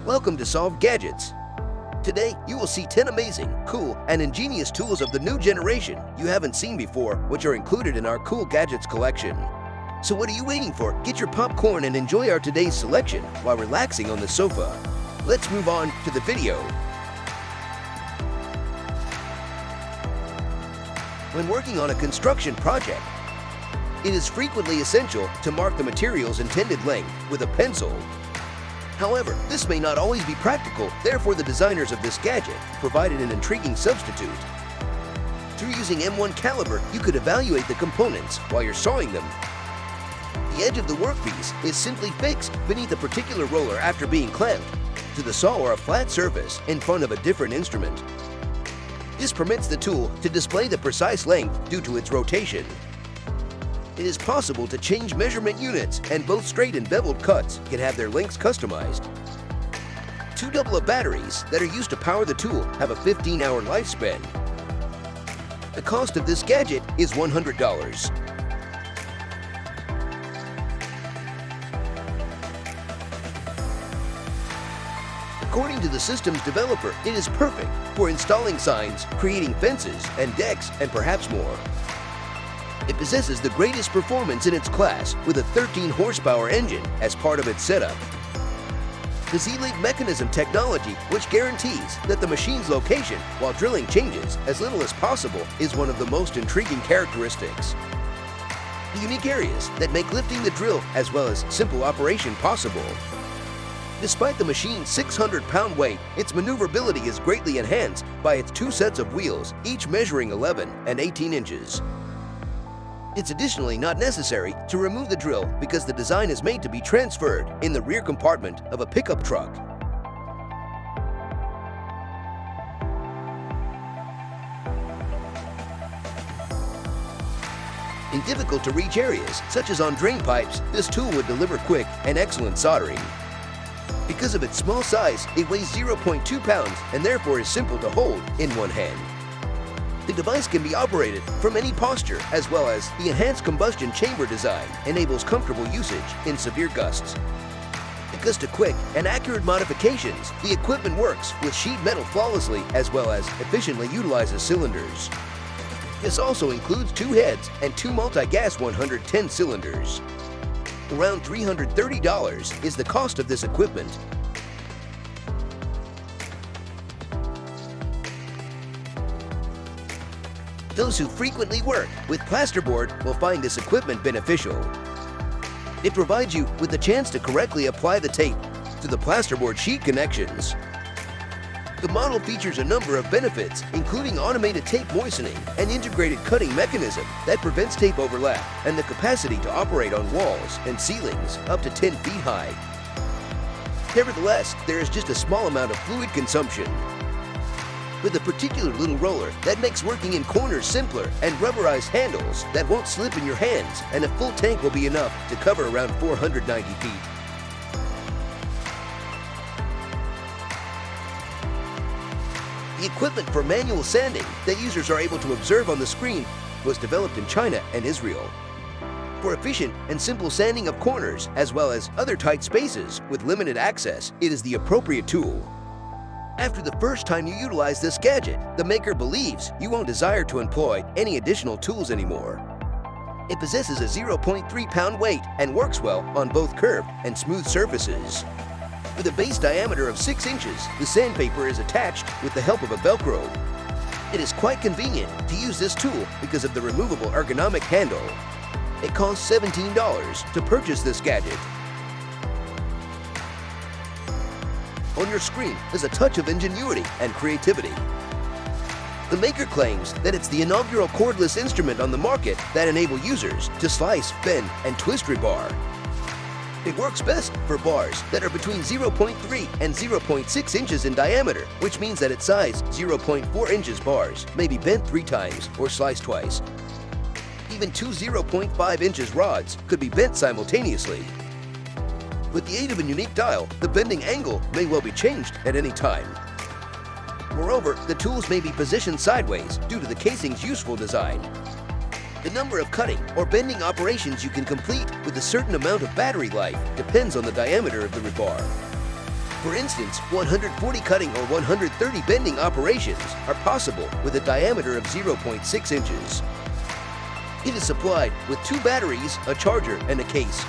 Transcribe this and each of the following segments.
Welcome to Solve Gadgets. Today, you will see 10 amazing, cool, and ingenious tools of the new generation you haven't seen before, which are included in our Cool Gadgets collection. So what are you waiting for? Get your popcorn and enjoy our today's selection while relaxing on the sofa. Let's move on to the video. When working on a construction project, it is frequently essential to mark the material's intended length with a pencil. However, this may not always be practical, therefore the designers of this gadget provided an intriguing substitute. Through using M1 Caliber, you could evaluate the components while you're sawing them. The edge of the workpiece is simply fixed beneath a particular roller after being clamped to the saw or a flat surface in front of a different instrument. This permits the tool to display the precise length due to its rotation. It is possible to change measurement units, and both straight and beveled cuts can have their lengths customized. 2 AA batteries that are used to power the tool have a 15-hour lifespan. The cost of this gadget is $100. According to the system's developer, it is perfect for installing signs, creating fences and decks, and perhaps more. It possesses the greatest performance in its class with a 13 horsepower engine as part of its setup. The Z-Link mechanism technology, which guarantees that the machine's location while drilling changes as little as possible, is one of the most intriguing characteristics. The unique areas that make lifting the drill as well as simple operation possible. Despite the machine's 600-pound weight, its maneuverability is greatly enhanced by its 2 sets of wheels, each measuring 11 and 18 inches. It's additionally not necessary to remove the drill because the design is made to be transferred in the rear compartment of a pickup truck. In difficult-to-reach areas, such as on drain pipes, this tool would deliver quick and excellent soldering. Because of its small size, it weighs 0.2 pounds and therefore is simple to hold in one hand. The device can be operated from any posture, as well as the enhanced combustion chamber design enables comfortable usage in severe gusts. Because to quick and accurate modifications, the equipment works with sheet metal flawlessly as well as efficiently utilizes cylinders. This also includes 2 heads and 2 multi-gas 110 cylinders. Around $330 is the cost of this equipment. Those who frequently work with plasterboard will find this equipment beneficial. It provides you with the chance to correctly apply the tape to the plasterboard sheet connections. The model features a number of benefits, including automated tape moistening, an integrated cutting mechanism that prevents tape overlap, and the capacity to operate on walls and ceilings up to 10 feet high. Nevertheless, there is just a small amount of fluid consumption. With a particular little roller that makes working in corners simpler and rubberized handles that won't slip in your hands, and a full tank will be enough to cover around 490 feet. The equipment for manual sanding that users are able to observe on the screen was developed in China and Israel. For efficient and simple sanding of corners, as well as other tight spaces with limited access, it is the appropriate tool. After the first time you utilize this gadget, the maker believes you won't desire to employ any additional tools anymore. It possesses a 0.3 pound weight and works well on both curved and smooth surfaces. With a base diameter of 6 inches, the sandpaper is attached with the help of a Velcro. It is quite convenient to use this tool because of the removable ergonomic handle. It costs $17 to purchase this gadget. On your screen is a touch of ingenuity and creativity. The maker claims that it's the inaugural cordless instrument on the market that enable users to slice, bend, and twist rebar. It works best for bars that are between 0.3 and 0.6 inches in diameter, which means that its size 0.4 inches bars may be bent 3 times or sliced twice. Even 2 0.5 inches rods could be bent simultaneously. With the aid of a unique dial, the bending angle may well be changed at any time. Moreover, the tools may be positioned sideways due to the casing's useful design. The number of cutting or bending operations you can complete with a certain amount of battery life depends on the diameter of the rebar. For instance, 140 cutting or 130 bending operations are possible with a diameter of 0.6 inches. It is supplied with 2 batteries, a charger, and a case.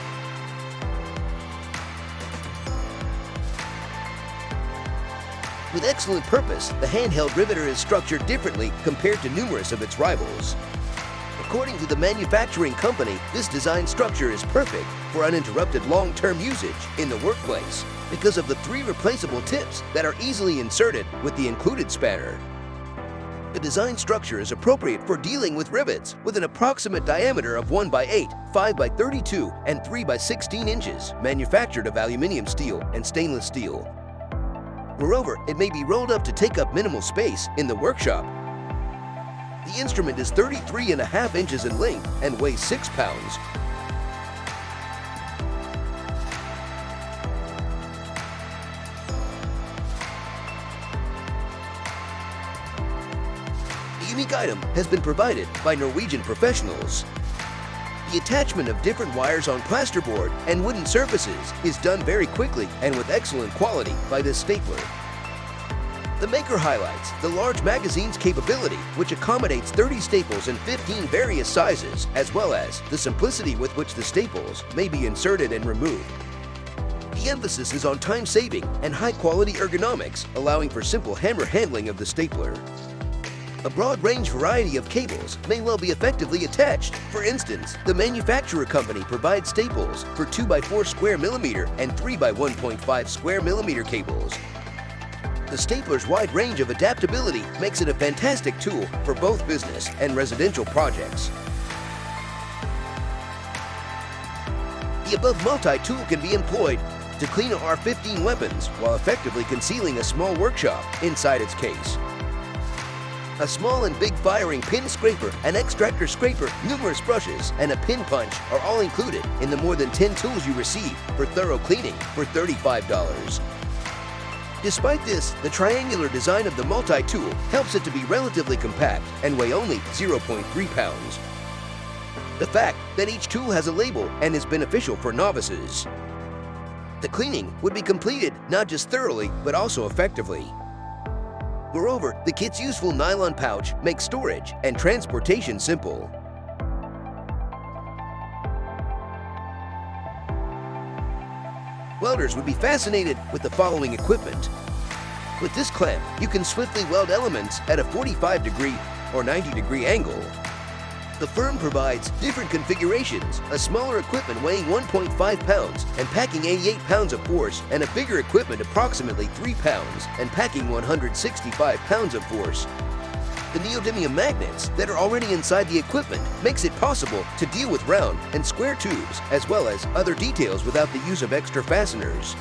With excellent purpose, the handheld riveter is structured differently compared to numerous of its rivals. According to the manufacturing company, this design structure is perfect for uninterrupted long-term usage in the workplace because of the 3 replaceable tips that are easily inserted with the included spanner. The design structure is appropriate for dealing with rivets with an approximate diameter of 1 by 8, 5 by 32, and 3 by 16 inches, manufactured of aluminum steel and stainless steel. Moreover, it may be rolled up to take up minimal space in the workshop. The instrument is 33.5 inches in length and weighs 6 pounds. The unique item has been provided by Norwegian professionals. The attachment of different wires on plasterboard and wooden surfaces is done very quickly and with excellent quality by this stapler. The maker highlights the large magazine's capability, which accommodates 30 staples in 15 various sizes, as well as the simplicity with which the staples may be inserted and removed. The emphasis is on time-saving and high-quality ergonomics, allowing for simple hammer handling of the stapler. A broad-range variety of cables may well be effectively attached. For instance, the manufacturer company provides staples for 2 by 4 square millimeter and 3 by 1.5 square millimeter cables. The stapler's wide range of adaptability makes it a fantastic tool for both business and residential projects. The above multi-tool can be employed to clean AR-15 weapons while effectively concealing a small workshop inside its case. A small and big firing pin scraper, an extractor scraper, numerous brushes, and a pin punch are all included in the more than 10 tools you receive for thorough cleaning for $35. Despite this, the triangular design of the multi-tool helps it to be relatively compact and weigh only 0.3 pounds. The fact that each tool has a label and is beneficial for novices. The cleaning would be completed not just thoroughly, but also effectively. Moreover, the kit's useful nylon pouch makes storage and transportation simple. Welders would be fascinated with the following equipment. With this clamp, you can swiftly weld elements at a 45-degree or 90-degree angle. The firm provides different configurations, a smaller equipment weighing 1.5 pounds and packing 88 pounds of force, and a bigger equipment approximately 3 pounds and packing 165 pounds of force. The neodymium magnets that are already inside the equipment makes it possible to deal with round and square tubes as well as other details without the use of extra fasteners.